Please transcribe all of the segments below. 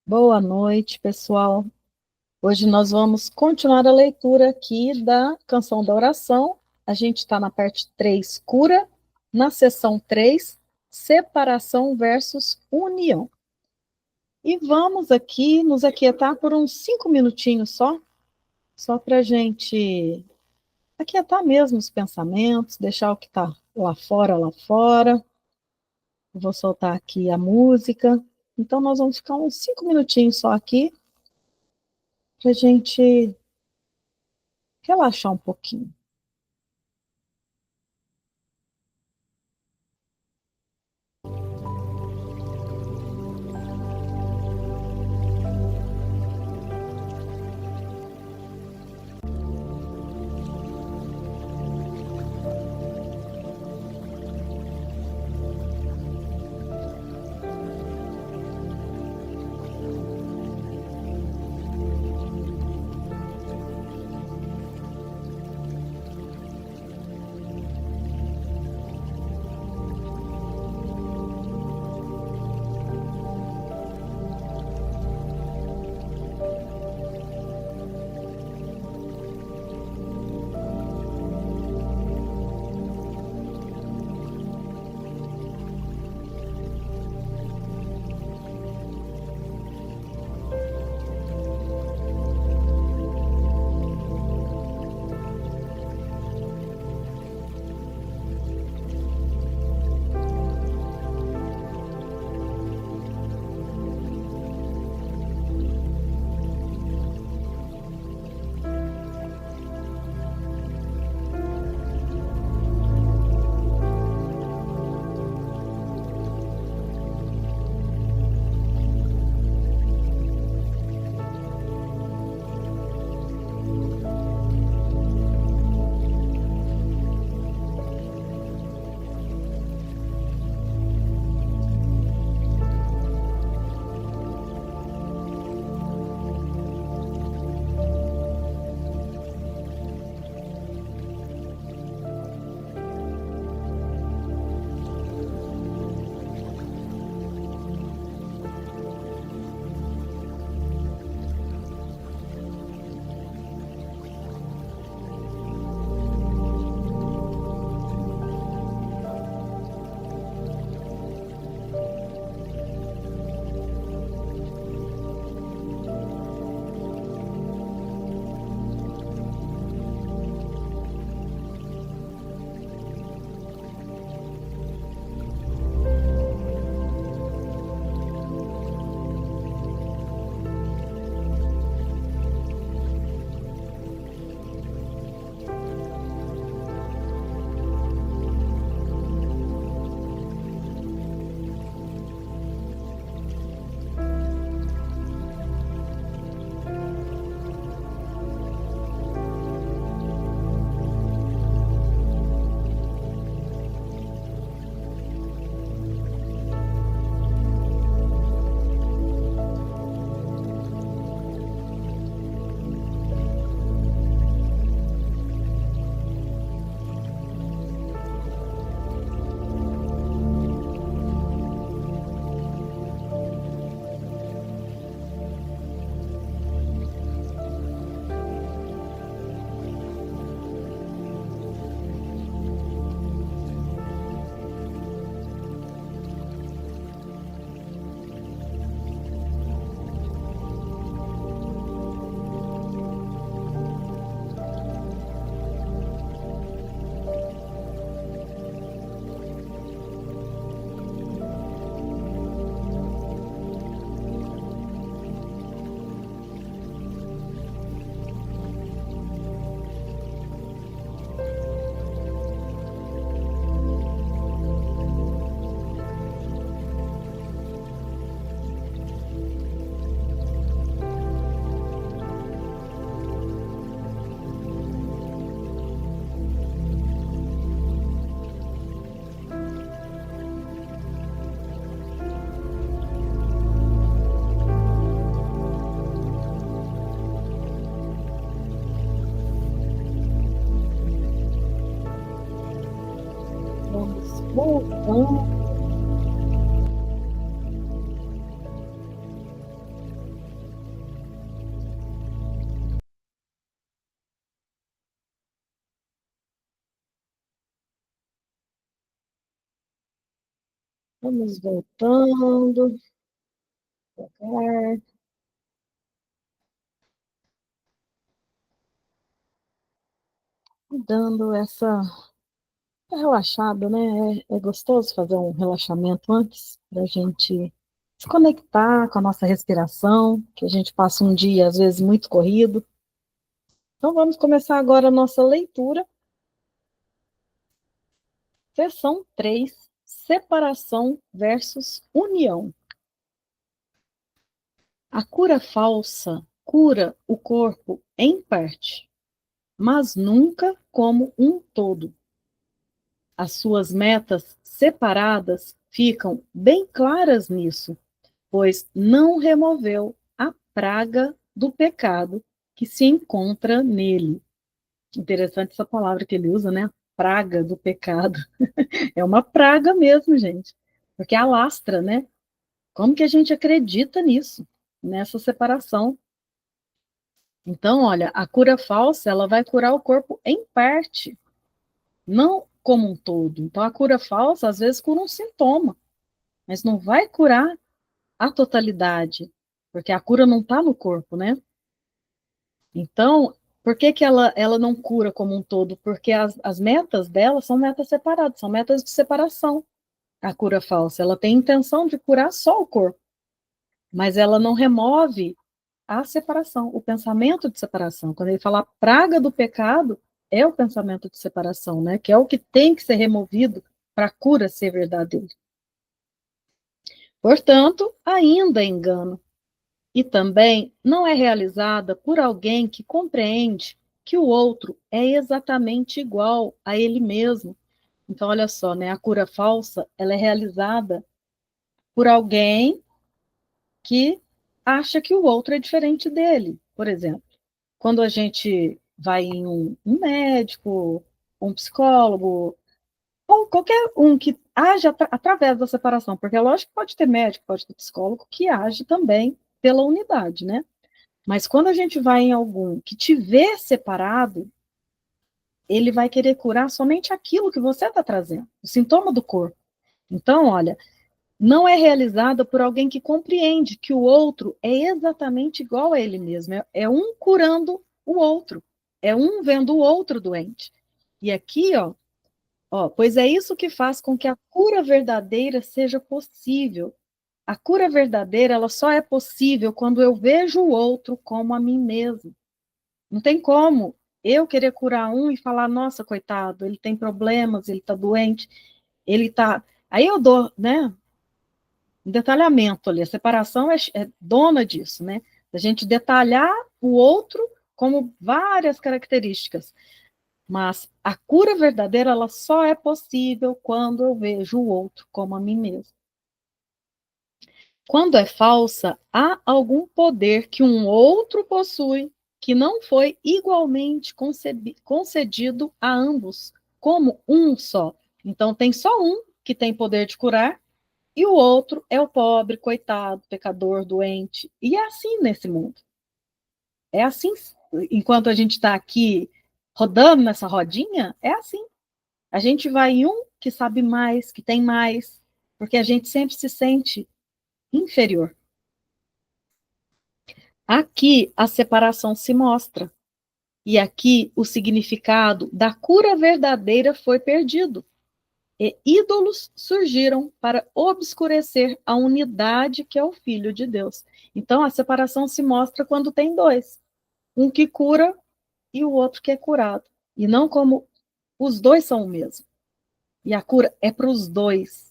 Boa noite, pessoal. Hoje nós vamos continuar a leitura aqui da Canção da Oração. A gente está na parte 3, cura, na seção 3, separação versus união. E vamos aqui nos aquietar por uns 5 minutinhos só para a gente aquietar mesmo os pensamentos, deixar o que está lá fora, lá fora. Vou soltar aqui a música. Então nós vamos ficar uns 5 minutinhos só aqui para a gente relaxar um pouquinho. Vamos voltando. Vamos voltando. Devagar. Dando essa relaxada, né? É gostoso fazer um relaxamento antes da gente se conectar com a nossa respiração, que a gente passa um dia, às vezes, muito corrido. Então, vamos começar agora a nossa leitura. Seção 3, separação versus união. A cura falsa cura o corpo em parte, mas nunca como um todo. As suas metas separadas ficam bem claras nisso, pois não removeu a praga do pecado que se encontra nele. Interessante essa palavra que ele usa, né? Praga do pecado. É uma praga mesmo, gente, porque alastra, né? Como que a gente acredita nisso, nessa separação? Então, olha, a cura falsa, ela vai curar o corpo em parte, não como um todo. Então, a cura falsa, às vezes, cura um sintoma, mas não vai curar a totalidade, porque a cura não está no corpo, né? Então, por que que ela não cura como um todo? Porque as metas dela são metas separadas, são metas de separação. A cura falsa, ela tem intenção de curar só o corpo, mas ela não remove a separação, o pensamento de separação. Quando ele fala praga do pecado, é o pensamento de separação, né? Que é o que tem que ser removido para a cura ser verdadeira. Portanto, ainda é engano. E também não é realizada por alguém que compreende que o outro é exatamente igual a ele mesmo. Então, olha só, né? A cura falsa, ela é realizada por alguém que acha que o outro é diferente dele. Por exemplo, quando a gente vai em um médico, um psicólogo, ou qualquer um que age através da separação, porque é lógico que pode ter médico, pode ter psicólogo que age também pela unidade, né? Mas quando a gente vai em algum que te vê separado, ele vai querer curar somente aquilo que você está trazendo, o sintoma do corpo. Então, olha, não é realizada por alguém que compreende que o outro é exatamente igual a ele mesmo. É um curando o outro. É um vendo o outro doente. E aqui, ó, pois é isso que faz com que a cura verdadeira seja possível. A cura verdadeira, ela só é possível quando eu vejo o outro como a mim mesmo. Não tem como eu querer curar um e falar, nossa, coitado, ele tem problemas, ele está doente, ele está. Aí eu dou, né, um detalhamento ali. A separação é dona disso, né? A gente detalhar o outro como várias características. Mas a cura verdadeira, ela só é possível quando eu vejo o outro como a mim mesmo. Quando é falsa, há algum poder que um outro possui que não foi igualmente concedido a ambos, como um só. Então, tem só um que tem poder de curar e o outro é o pobre, coitado, pecador, doente. E é assim nesse mundo. É assim, enquanto a gente está aqui rodando nessa rodinha, é assim. A gente vai em um que sabe mais, que tem mais, porque a gente sempre se sente inferior. Aqui a separação se mostra. E aqui o significado da cura verdadeira foi perdido. E ídolos surgiram para obscurecer a unidade que é o Filho de Deus. Então, a separação se mostra quando tem dois: um que cura e o outro que é curado. E não como os dois são o mesmo. E a cura é para os dois.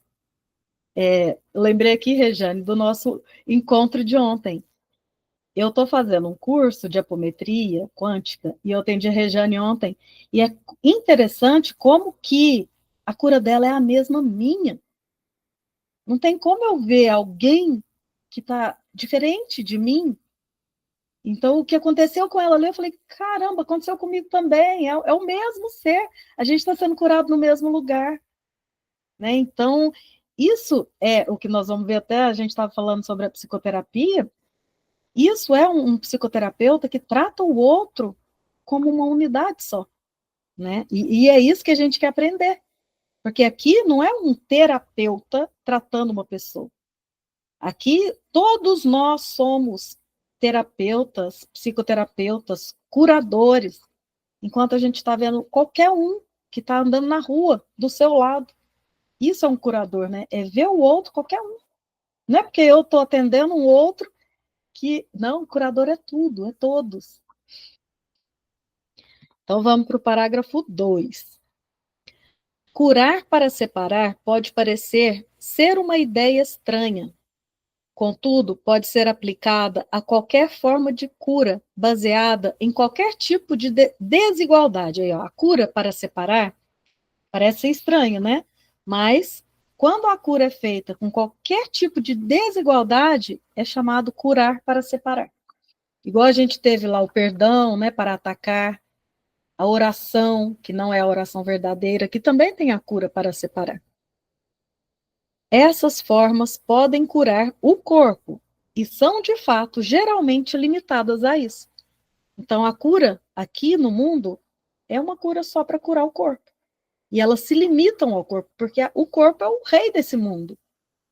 Eu lembrei aqui, Rejane, do nosso encontro de ontem. Eu estou fazendo um curso de apometria quântica e eu atendi a Rejane ontem. E é interessante como que a cura dela é a mesma minha. Não tem como eu ver alguém que está diferente de mim. Então, o que aconteceu com ela ali, eu falei, caramba, aconteceu comigo também. É o mesmo ser. A gente está sendo curado no mesmo lugar. Né? Então, isso é o que nós vamos ver até, a gente estava falando sobre a psicoterapia. Isso é um psicoterapeuta que trata o outro como uma unidade só. Né? E é isso que a gente quer aprender. Porque aqui não é um terapeuta tratando uma pessoa. Aqui todos nós somos terapeutas, psicoterapeutas, curadores, enquanto a gente está vendo qualquer um que está andando na rua do seu lado. Isso é um curador, né? É ver o outro, qualquer um. Não é porque eu estou atendendo um outro que. Não, o curador é tudo, é todos. Então vamos para o parágrafo 2. Curar para separar pode parecer ser uma ideia estranha. Contudo, pode ser aplicada a qualquer forma de cura, baseada em qualquer tipo de desigualdade. Aí, ó, a cura para separar parece ser estranho, né? Mas quando a cura é feita com qualquer tipo de desigualdade, é chamado curar para separar. Igual a gente teve lá o perdão, né, para atacar, a oração, que não é a oração verdadeira, que também tem a cura para separar. Essas formas podem curar o corpo e são, de fato, geralmente limitadas a isso. Então, a cura aqui no mundo é uma cura só para curar o corpo. E elas se limitam ao corpo, porque o corpo é o rei desse mundo.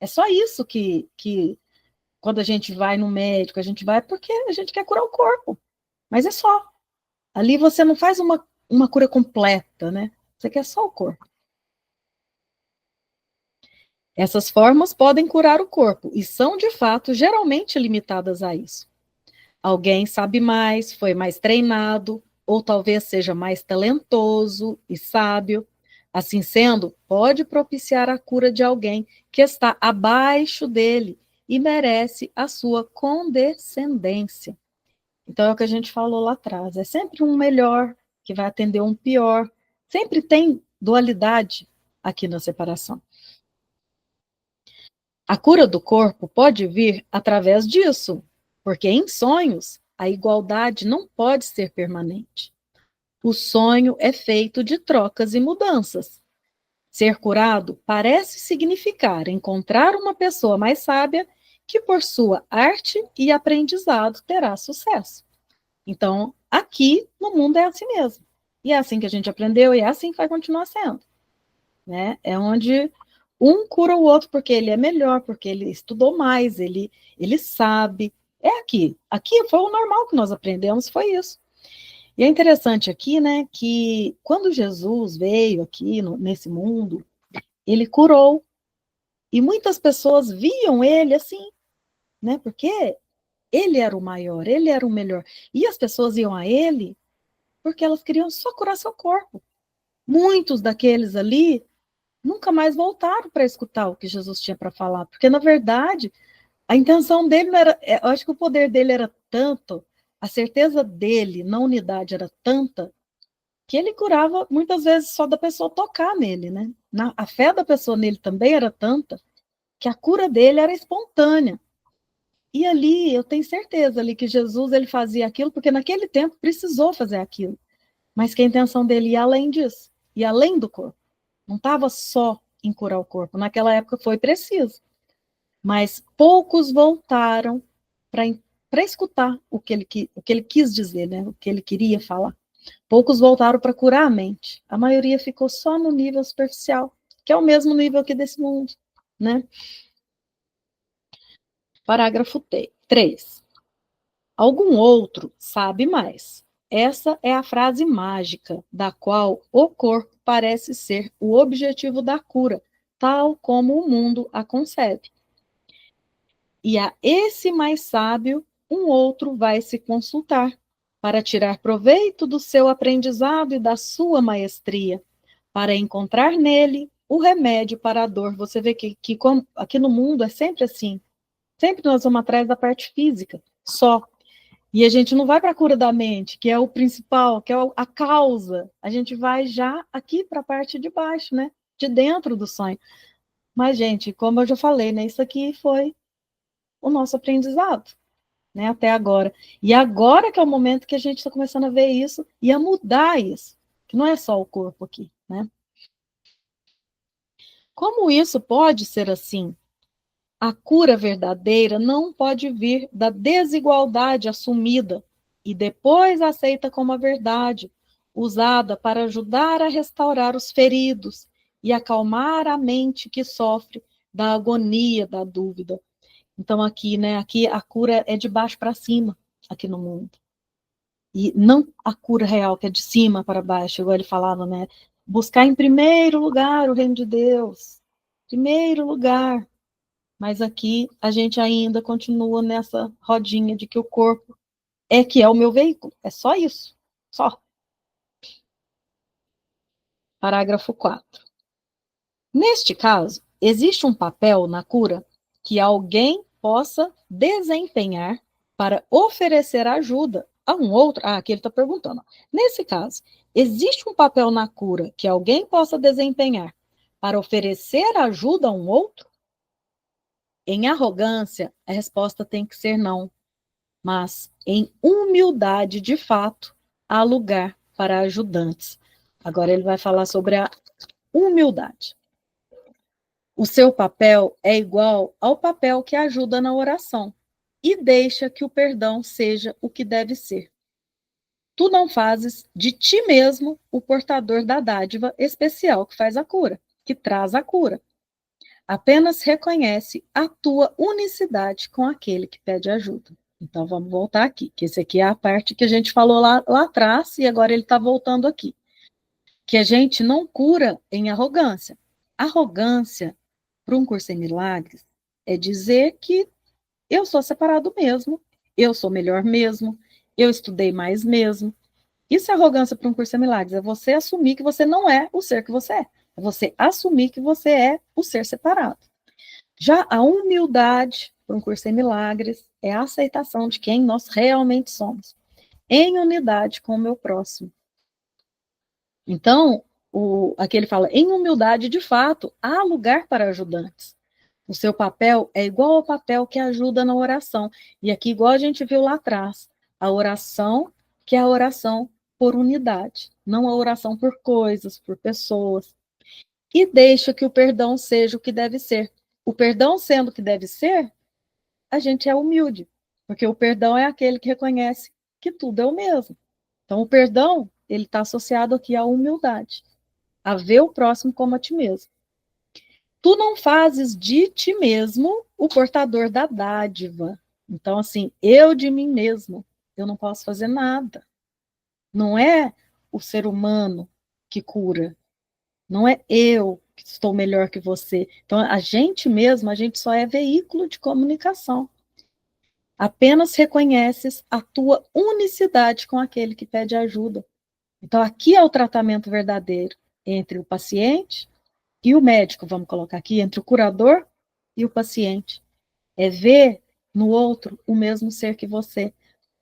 É só isso que quando a gente vai no médico, a gente vai porque a gente quer curar o corpo. Mas é só. Ali você não faz uma cura completa, né? Você quer só o corpo. Essas formas podem curar o corpo e são, de fato, geralmente limitadas a isso. Alguém sabe mais, foi mais treinado, ou talvez seja mais talentoso e sábio. Assim sendo, pode propiciar a cura de alguém que está abaixo dele e merece a sua condescendência. Então, é o que a gente falou lá atrás: é sempre um melhor que vai atender um pior. Sempre tem dualidade aqui na separação. A cura do corpo pode vir através disso, porque em sonhos a igualdade não pode ser permanente. O sonho é feito de trocas e mudanças. Ser curado parece significar encontrar uma pessoa mais sábia que, por sua arte e aprendizado, terá sucesso. Então, aqui no mundo é assim mesmo. E é assim que a gente aprendeu e é assim que vai continuar sendo. Né? É onde um cura o outro porque ele é melhor, porque ele estudou mais, ele sabe. É aqui. Aqui foi o normal que nós aprendemos, foi isso. E é interessante aqui, né, que quando Jesus veio aqui nesse mundo, ele curou. E muitas pessoas viam ele assim, né, porque ele era o maior, ele era o melhor. E as pessoas iam a ele porque elas queriam só curar seu corpo. Muitos daqueles ali nunca mais voltaram para escutar o que Jesus tinha para falar, porque na verdade a intenção dele não era, eu acho que o poder dele era tanto, a certeza dele na unidade era tanta, que ele curava muitas vezes só da pessoa tocar nele, né? A fé da pessoa nele também era tanta, que a cura dele era espontânea. E ali, eu tenho certeza ali que Jesus ele fazia aquilo, porque naquele tempo precisou fazer aquilo, mas que a intenção dele ia além disso, ia além do corpo. Não estava só em curar o corpo. Naquela época foi preciso. Mas poucos voltaram para escutar o que ele quis dizer, né? O que ele queria falar. Poucos voltaram para curar a mente. A maioria ficou só no nível superficial, que é o mesmo nível aqui desse mundo. Né? Parágrafo 3. Algum outro sabe mais. Essa é a frase mágica, da qual o corpo parece ser o objetivo da cura, tal como o mundo a concebe. E a esse mais sábio, um outro vai se consultar, para tirar proveito do seu aprendizado e da sua maestria, para encontrar nele o remédio para a dor. Você vê que aqui no mundo é sempre assim. Sempre nós vamos atrás da parte física, só. E a gente não vai para a cura da mente, que é o principal, que é a causa. A gente vai já aqui para a parte de baixo, né? De dentro do sonho. Mas, gente, como eu já falei, né? Isso aqui foi o nosso aprendizado, né? Até agora. E agora que é o momento que a gente está começando a ver isso e a mudar isso. Que não é só o corpo aqui, né? Como isso pode ser assim? A cura verdadeira não pode vir da desigualdade assumida e depois aceita como a verdade, usada para ajudar a restaurar os feridos e acalmar a mente que sofre da agonia, da dúvida. Então aqui, né, aqui a cura é de baixo para cima, aqui no mundo. E não a cura real, que é de cima para baixo, igual ele falava, né? Buscar em primeiro lugar o reino de Deus. Primeiro lugar. Mas aqui a gente ainda continua nessa rodinha de que o corpo é que é o meu veículo. É só isso. Só. Parágrafo 4. Neste caso, existe um papel na cura que alguém possa desempenhar para oferecer ajuda a um outro. Ah, aqui ele está perguntando. Nesse caso, existe um papel na cura que alguém possa desempenhar para oferecer ajuda a um outro? Em arrogância, a resposta tem que ser não, mas em humildade de fato, há lugar para ajudantes. Agora ele vai falar sobre a humildade. O seu papel é igual ao papel que ajuda na oração e deixa que o perdão seja o que deve ser. Tu não fazes de ti mesmo o portador da dádiva especial que faz a cura, que traz a cura. Apenas reconhece a tua unicidade com aquele que pede ajuda. Então vamos voltar aqui, que esse aqui é a parte que a gente falou lá atrás e agora ele está voltando aqui. Que a gente não cura em arrogância. Arrogância, para um curso em milagres, é dizer que eu sou separado mesmo, eu sou melhor mesmo, eu estudei mais mesmo. Isso é arrogância para um curso em milagres, é você assumir que você não é o ser que você é. É você assumir que você é o ser separado. Já a humildade para um curso em milagres é a aceitação de quem nós realmente somos, em unidade com o meu próximo. Então, aqui ele fala, em humildade, de fato, há lugar para ajudantes. O seu papel é igual ao papel que ajuda na oração. E aqui, igual a gente viu lá atrás, a oração, que é a oração por unidade, não a oração por coisas, por pessoas. E deixa que o perdão seja o que deve ser. O perdão sendo o que deve ser, a gente é humilde, porque o perdão é aquele que reconhece que tudo é o mesmo. Então, o perdão, ele está associado aqui à humildade, a ver o próximo como a ti mesmo. Tu não fazes de ti mesmo o portador da dádiva. Então, assim, eu de mim mesmo, eu não posso fazer nada. Não é o ser humano que cura. Não é eu que estou melhor que você. Então, a gente mesmo, a gente só é veículo de comunicação. Apenas reconheces a tua unicidade com aquele que pede ajuda. Então, aqui é o tratamento verdadeiro entre o paciente e o médico, vamos colocar aqui, entre o curador e o paciente. É ver no outro o mesmo ser que você,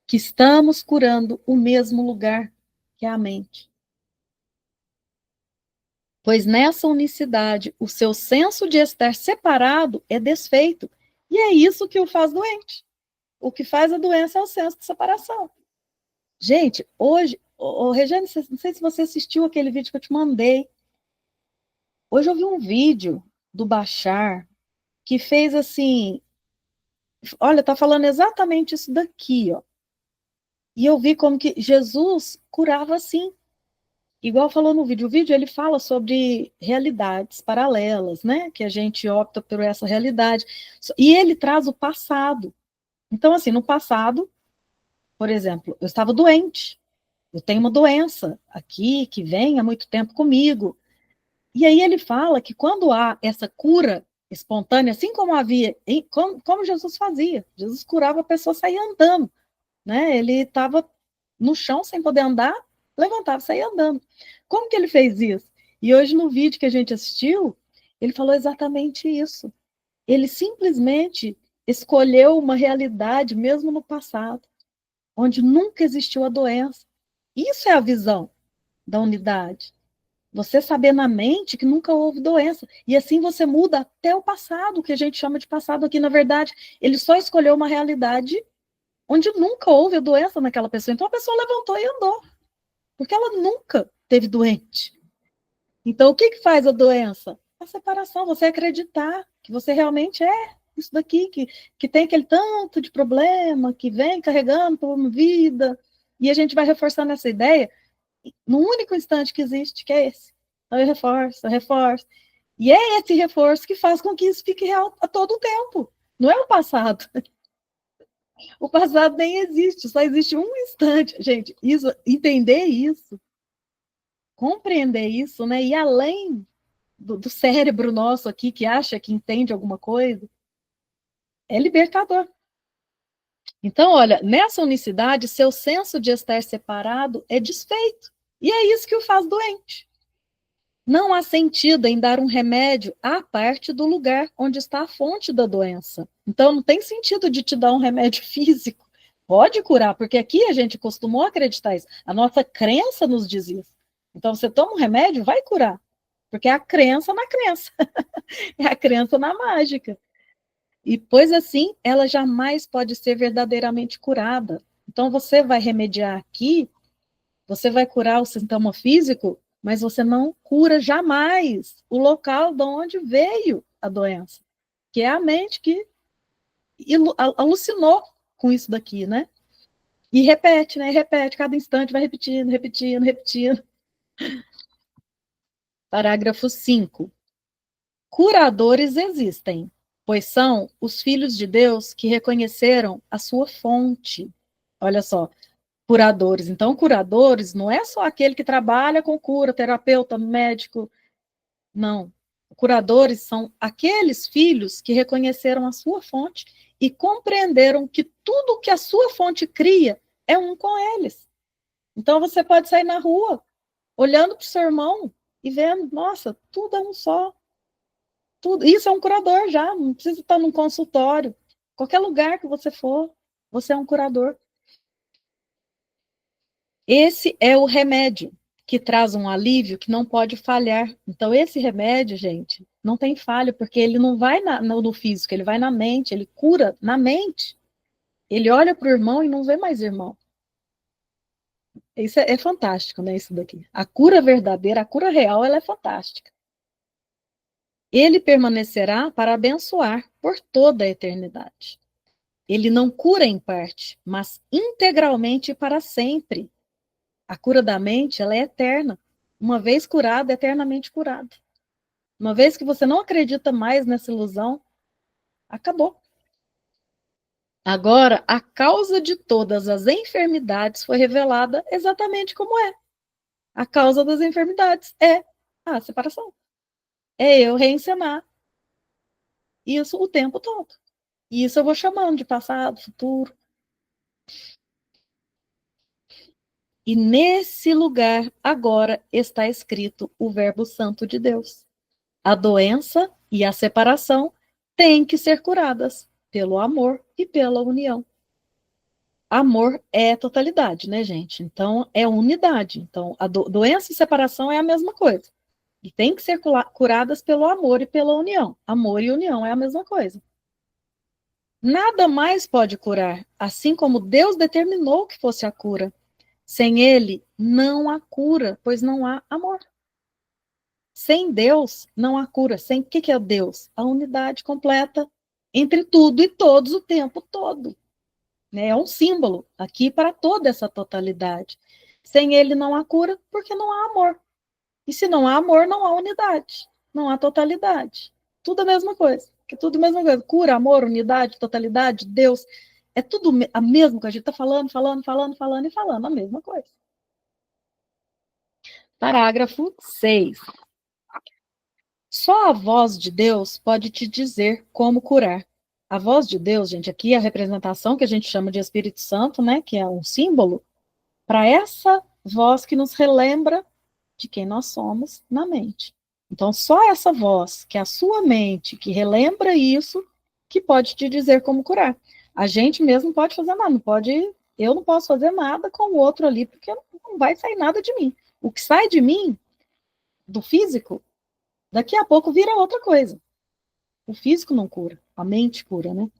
que estamos curando o mesmo lugar, que é a mente. Pois nessa unicidade, o seu senso de estar separado é desfeito. E é isso que o faz doente. O que faz a doença é o senso de separação. Gente, hoje, Regiane, não sei se você assistiu aquele vídeo que eu te mandei. Hoje eu vi um vídeo do Bashar que fez assim, olha, tá falando exatamente isso daqui, ó. E eu vi como que Jesus curava assim, igual falou no vídeo. O vídeo ele fala sobre realidades paralelas, né? Que a gente opta por essa realidade. E ele traz o passado. Então, assim, no passado, por exemplo, eu estava doente. Eu tenho uma doença aqui que vem há muito tempo comigo. E aí ele fala que quando há essa cura espontânea, assim como havia, como Jesus fazia, Jesus curava a pessoa sair andando, né? Ele estava no chão sem poder andar, levantava e saía andando. Como que ele fez isso? E hoje no vídeo que a gente assistiu, ele falou exatamente isso. Ele simplesmente escolheu uma realidade, mesmo no passado, onde nunca existiu a doença. Isso é a visão da unidade. Você saber na mente que nunca houve doença. E assim você muda até o passado, o que a gente chama de passado aqui. Na verdade, ele só escolheu uma realidade onde nunca houve a doença naquela pessoa. Então a pessoa levantou e andou, porque ela nunca teve doente. Então o que que faz a doença? A separação, você acreditar que você realmente é isso daqui, que tem aquele tanto de problema, que vem carregando por uma vida, e a gente vai reforçando essa ideia no único instante que existe, que é esse. Então eu reforço, eu reforço. E é esse reforço que faz com que isso fique real a todo tempo. Não é o passado. O passado nem existe, só existe um instante. Gente, isso, entender isso, compreender isso, né? E além do cérebro nosso aqui que acha que entende alguma coisa, é libertador. Então, olha, nessa unicidade, seu senso de estar separado é desfeito. E é isso que o faz doente. Não há sentido em dar um remédio à parte do lugar onde está a fonte da doença. Então, não tem sentido de te dar um remédio físico. Pode curar, porque aqui a gente costumou acreditar isso. A nossa crença nos diz isso. Então, você toma um remédio, vai curar. Porque é a crença na crença. É a crença na mágica. E, pois assim, ela jamais pode ser verdadeiramente curada. Então, você vai remediar aqui, você vai curar o sintoma físico, mas você não cura jamais o local de onde veio a doença, que é a mente que alucinou com isso daqui, né? E repete, né? Repete, cada instante vai repetindo, repetindo, repetindo. Parágrafo 5. Curadores existem, pois são os filhos de Deus que reconheceram a sua fonte. Olha só, curadores. Então, curadores não é só aquele que trabalha com cura, terapeuta, médico. Não. Curadores são aqueles filhos que reconheceram a sua fonte e compreenderam que tudo que a sua fonte cria é um com eles. Então, você pode sair na rua, olhando para o seu irmão e vendo, nossa, tudo é um só. Tudo. Isso é um curador já, não precisa estar num consultório. Qualquer lugar que você for, você é um curador. Esse é o remédio que traz um alívio que não pode falhar. Então, esse remédio, gente, não tem falha, porque ele não vai no físico, ele vai na mente, ele cura na mente. Ele olha para o irmão e não vê mais irmão. Isso é fantástico, né? Isso daqui. A cura verdadeira, a cura real, ela é fantástica. Ele permanecerá para abençoar por toda a eternidade. Ele não cura em parte, mas integralmente para sempre. A cura da mente, ela é eterna. Uma vez curada, eternamente curada. Uma vez que você não acredita mais nessa ilusão, acabou. Agora, a causa de todas as enfermidades foi revelada exatamente como é. A causa das enfermidades é a separação. É eu reencenar isso o tempo todo. E isso eu vou chamando de passado, futuro. E nesse lugar, agora, está escrito o Verbo Santo de Deus. A doença e a separação têm que ser curadas pelo amor e pela união. Amor é totalidade, né, gente? Então, é unidade. Então, a doença e separação é a mesma coisa. E tem que ser curadas pelo amor e pela união. Amor e união é a mesma coisa. Nada mais pode curar, assim como Deus determinou que fosse a cura. Sem ele, não há cura, pois não há amor. Sem Deus, não há cura. Sem o que é Deus? A unidade completa entre tudo e todos o tempo todo. Né? É um símbolo aqui para toda essa totalidade. Sem ele não há cura, porque não há amor. E se não há amor, não há unidade, não há totalidade. Tudo a mesma coisa. Que tudo a mesma coisa. Cura, amor, unidade, totalidade, Deus. É tudo a mesma coisa. A gente está falando, falando, falando, falando e falando a mesma coisa. Parágrafo 6. Só a voz de Deus pode te dizer como curar. A voz de Deus, gente, aqui é a representação que a gente chama de Espírito Santo, né, que é um símbolo, para essa voz que nos relembra de quem nós somos na mente. Então, só essa voz, que é a sua mente, que relembra isso, que pode te dizer como curar. A gente mesmo não pode fazer nada, não pode, eu não posso fazer nada com o outro ali, porque não vai sair nada de mim. O que sai de mim, do físico, daqui a pouco vira outra coisa. O físico não cura, a mente cura, né?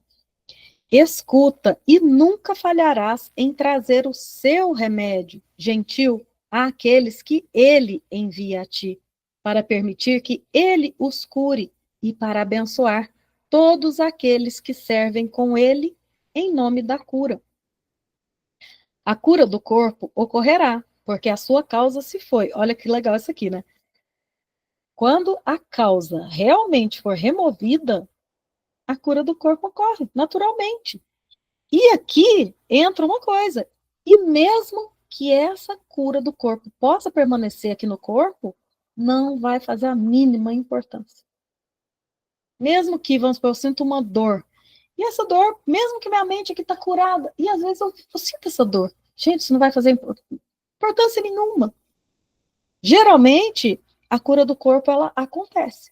Escuta e nunca falharás em trazer o seu remédio gentil àqueles que ele envia a ti, para permitir que ele os cure e para abençoar todos aqueles que servem com ele em nome da cura. A cura do corpo ocorrerá, porque a sua causa se foi. Olha que legal isso aqui, né? Quando a causa realmente for removida, a cura do corpo ocorre naturalmente. E aqui entra uma coisa, e mesmo que essa cura do corpo possa permanecer aqui no corpo, não vai fazer a mínima importância. Mesmo que, vamos supor, eu sinto uma dor, e essa dor, mesmo que minha mente aqui está curada, e às vezes eu sinto essa dor, gente, isso não vai fazer importância nenhuma. Geralmente, a cura do corpo, ela acontece,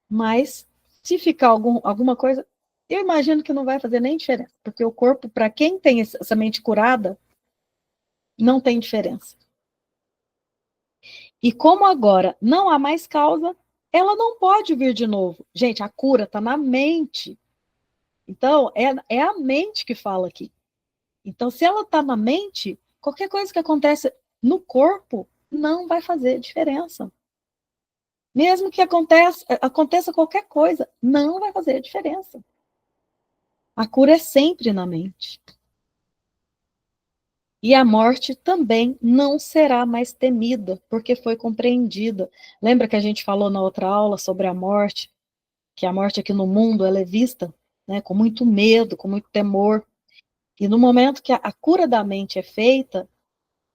mas se ficar alguma coisa, eu imagino que não vai fazer nem diferença, porque o corpo, para quem tem essa mente curada, não tem diferença. E como agora não há mais causa, ela não pode vir de novo. Gente, a cura está na mente. Então, é a mente que fala aqui. Então, se ela está na mente, qualquer coisa que acontece no corpo não vai fazer diferença. Mesmo que aconteça qualquer coisa, não vai fazer diferença. A cura é sempre na mente. E a morte também não será mais temida, porque foi compreendida. Lembra que a gente falou na outra aula sobre a morte? Que a morte aqui no mundo ela é vista, né, com muito medo, com muito temor. E no momento que a cura da mente é feita,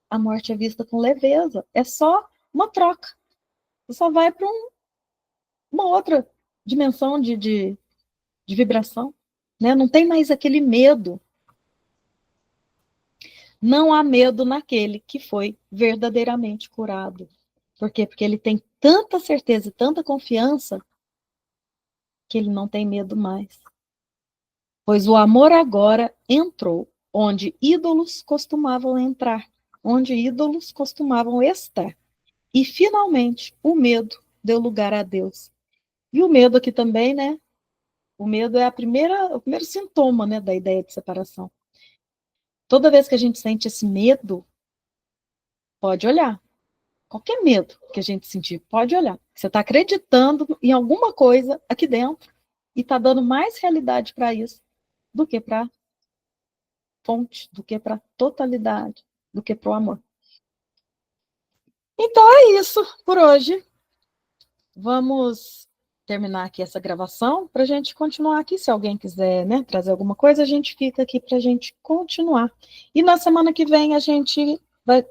a morte é vista com leveza. É só uma troca. Você só vai para uma outra dimensão de vibração. Né? Não tem mais aquele medo. Não há medo naquele que foi verdadeiramente curado. Por quê? Porque ele tem tanta certeza e tanta confiança que ele não tem medo mais. Pois o amor agora entrou onde ídolos costumavam entrar, onde ídolos costumavam estar. E, finalmente, o medo deu lugar a Deus. E o medo aqui também, né? O medo é o primeiro sintoma, né, da ideia de separação. Toda vez que a gente sente esse medo, pode olhar. Qualquer medo que a gente sentir, pode olhar. Você está acreditando em alguma coisa aqui dentro e está dando mais realidade para isso do que para fonte, do que para totalidade, do que para o amor. Então é isso por hoje. Vamos terminar aqui essa gravação para a gente continuar aqui. Se alguém quiser, né, trazer alguma coisa, a gente fica aqui para a gente continuar. E na semana que vem a gente vai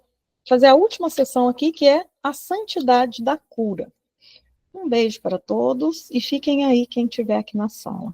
fazer a última sessão aqui, que é a santidade da cura. Um beijo para todos e fiquem aí quem estiver aqui na sala.